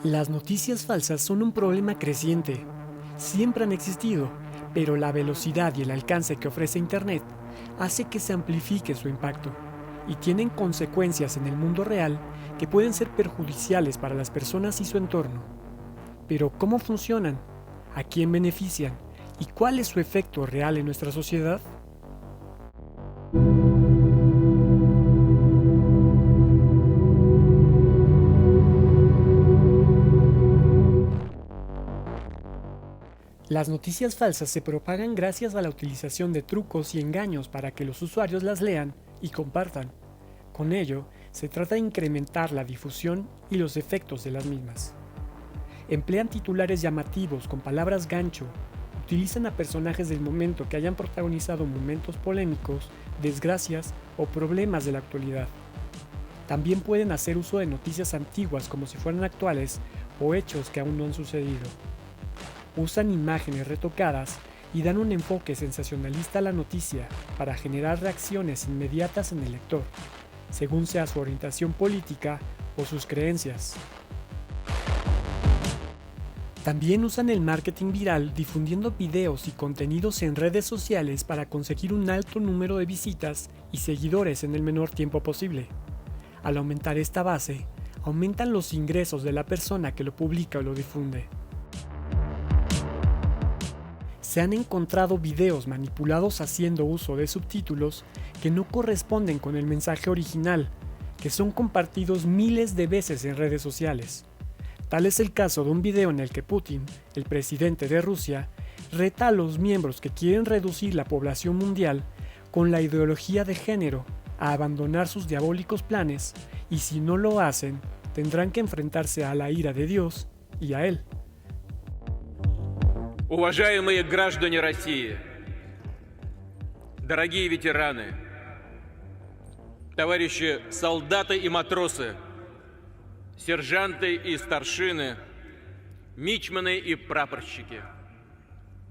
Las noticias falsas son un problema creciente. Siempre han existido, pero la velocidad y el alcance que ofrece Internet hace que se amplifique su impacto y tienen consecuencias en el mundo real que pueden ser perjudiciales para las personas y su entorno. Pero ¿cómo funcionan? ¿A quién benefician? ¿Y cuál es su efecto real en nuestra sociedad? Las noticias falsas se propagan gracias a la utilización de trucos y engaños para que los usuarios las lean y compartan. Con ello, se trata de incrementar la difusión y los efectos de las mismas. Emplean titulares llamativos con palabras gancho, utilizan a personajes del momento que hayan protagonizado momentos polémicos, desgracias o problemas de la actualidad. También pueden hacer uso de noticias antiguas como si fueran actuales o hechos que aún no han sucedido. Usan imágenes retocadas y dan un enfoque sensacionalista a la noticia para generar reacciones inmediatas en el lector, según sea su orientación política o sus creencias. También usan el marketing viral difundiendo videos y contenidos en redes sociales para conseguir un alto número de visitas y seguidores en el menor tiempo posible. Al aumentar esta base, aumentan los ingresos de la persona que lo publica o lo difunde. Se han encontrado videos manipulados haciendo uso de subtítulos que no corresponden con el mensaje original, que son compartidos miles de veces en redes sociales. Tal es el caso de un video en el que Putin, el presidente de Rusia, reta a los miembros que quieren reducir la población mundial con la ideología de género a abandonar sus diabólicos planes y si no lo hacen, tendrán que enfrentarse a la ira de Dios y a él. Уважаемые граждане России, дорогие ветераны, товарищи солдаты и матросы, сержанты и старшины, мичманы и прапорщики,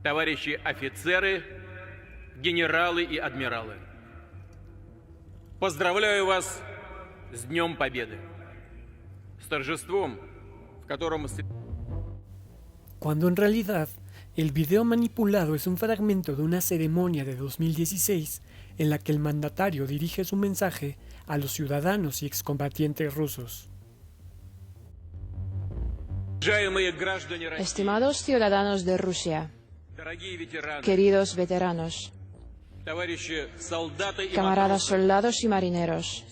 товарищи офицеры, генералы и адмиралы. Поздравляю вас с Днем Победы, с торжеством, в котором... Cuando en realidad, el video manipulado es un fragmento de una ceremonia de 2016 en la que el mandatario dirige su mensaje a los ciudadanos y excombatientes rusos. Estimados ciudadanos de Rusia, queridos veteranos, camaradas soldados y marineros,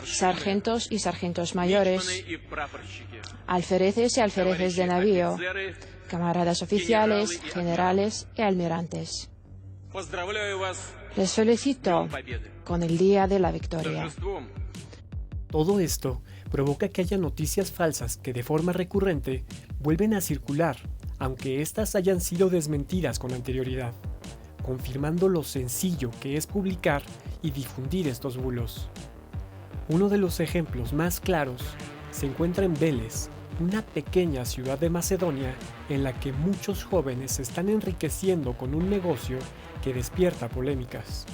sargentos y sargentos mayores, alfereces y alfereces de navío, camaradas oficiales, generales y almirantes. Les felicito con el Día de la Victoria. Todo esto provoca que haya noticias falsas que de forma recurrente vuelven a circular, aunque éstas hayan sido desmentidas con anterioridad, confirmando lo sencillo que es publicar y difundir estos bulos. Uno de los ejemplos más claros se encuentra en Veles, una pequeña ciudad de Macedonia en la que muchos jóvenes se están enriqueciendo con un negocio que despierta polémicas.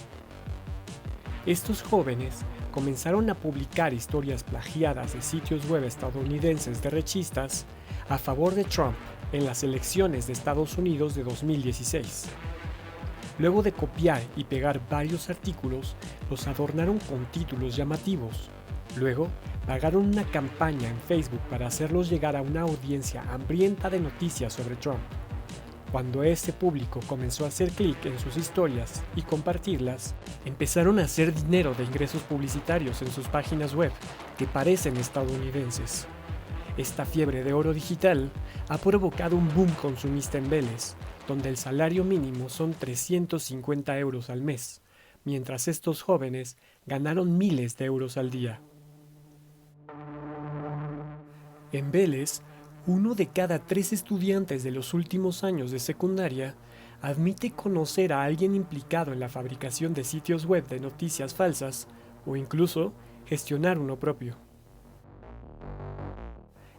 Estos jóvenes comenzaron a publicar historias plagiadas de sitios web estadounidenses derechistas a favor de Trump en las elecciones de Estados Unidos de 2016. Luego de copiar y pegar varios artículos, los adornaron con títulos llamativos. Luego, pagaron una campaña en Facebook para hacerlos llegar a una audiencia hambrienta de noticias sobre Trump. Cuando ese público comenzó a hacer clic en sus historias y compartirlas, empezaron a hacer dinero de ingresos publicitarios en sus páginas web, que parecen estadounidenses. Esta fiebre de oro digital ha provocado un boom consumista en Veles, donde el salario mínimo son 350 euros al mes, mientras estos jóvenes ganaron miles de euros al día. En Veles, 1 de cada 3 estudiantes de los últimos años de secundaria admite conocer a alguien implicado en la fabricación de sitios web de noticias falsas o incluso gestionar uno propio.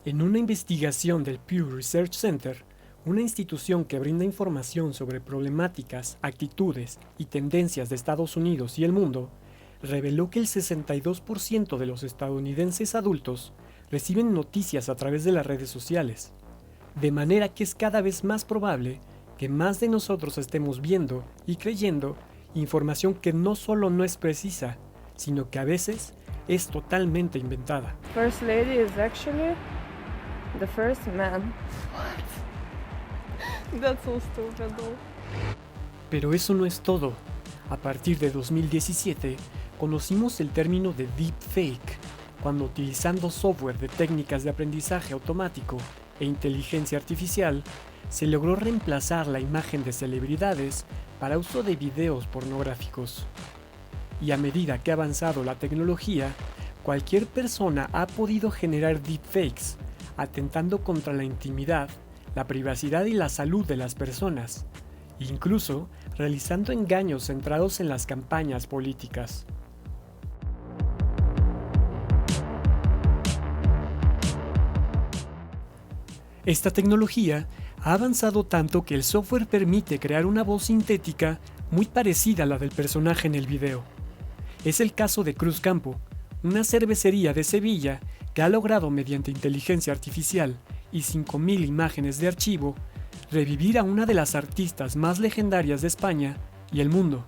En una investigación del Pew Research Center, una institución que brinda información sobre problemáticas, actitudes y tendencias de Estados Unidos y el mundo, reveló que el 62% de los estadounidenses adultos reciben noticias a través de las redes sociales, de manera que es cada vez más probable que más de nosotros estemos viendo y creyendo información que no solo no es precisa, sino que a veces es totalmente inventada. First lady is actually the first man. What? That's so stupid though. Pero eso no es todo. A partir de 2017, conocimos el término de deepfake, cuando utilizando software de técnicas de aprendizaje automático e inteligencia artificial, se logró reemplazar la imagen de celebridades para uso de videos pornográficos. Y a medida que ha avanzado la tecnología, cualquier persona ha podido generar deepfakes, atentando contra la intimidad, la privacidad y la salud de las personas, incluso realizando engaños centrados en las campañas políticas. Esta tecnología ha avanzado tanto que el software permite crear una voz sintética muy parecida a la del personaje en el video. Es el caso de Cruz Campo, una cervecería de Sevilla que ha logrado mediante inteligencia artificial y 5.000 imágenes de archivo revivir a una de las artistas más legendarias de España y el mundo,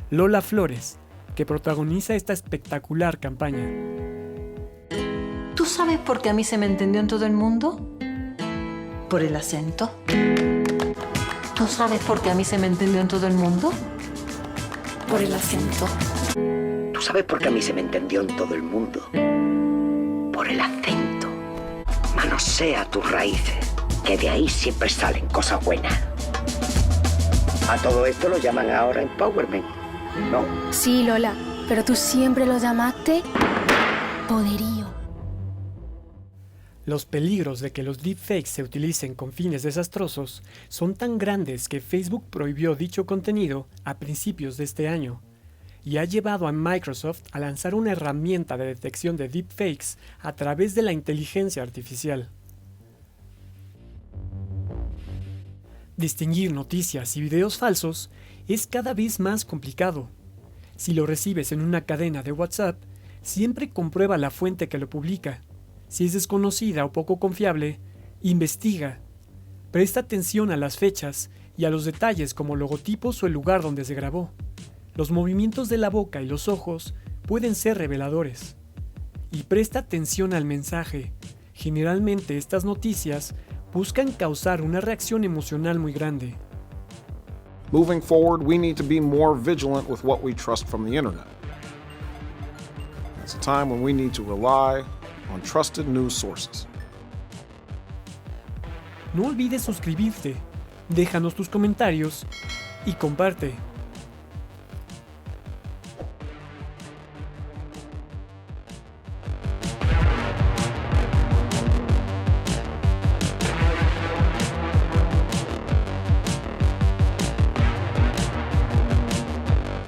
Lola Flores, que protagoniza esta espectacular campaña. ¿Tú sabes por qué a mí se me entendió en todo el mundo? Por el acento. ¿Tú sabes por qué a mí se me entendió en todo el mundo? Por el acento. ¿Tú sabes por qué a mí se me entendió en todo el mundo? Por el acento. Manosea tus raíces, que de ahí siempre salen cosas buenas. A todo esto lo llaman ahora empowerment, ¿no? Sí, Lola, pero tú siempre lo llamaste poderío. Los peligros de que los deepfakes se utilicen con fines desastrosos son tan grandes que Facebook prohibió dicho contenido a principios de este año y ha llevado a Microsoft a lanzar una herramienta de detección de deepfakes a través de la inteligencia artificial. Distinguir noticias y videos falsos es cada vez más complicado. Si lo recibes en una cadena de WhatsApp, siempre comprueba la fuente que lo publica. Si es desconocida o poco confiable, investiga. Presta atención a las fechas y a los detalles como logotipos o el lugar donde se grabó. Los movimientos de la boca y los ojos pueden ser reveladores. Y presta atención al mensaje. Generalmente estas noticias buscan causar una reacción emocional muy grande. Moving forward, we need to be more vigilant with what we trust from the internet. It's a time when we need to rely on trusted news sources. No olvides suscribirte, déjanos tus comentarios y comparte.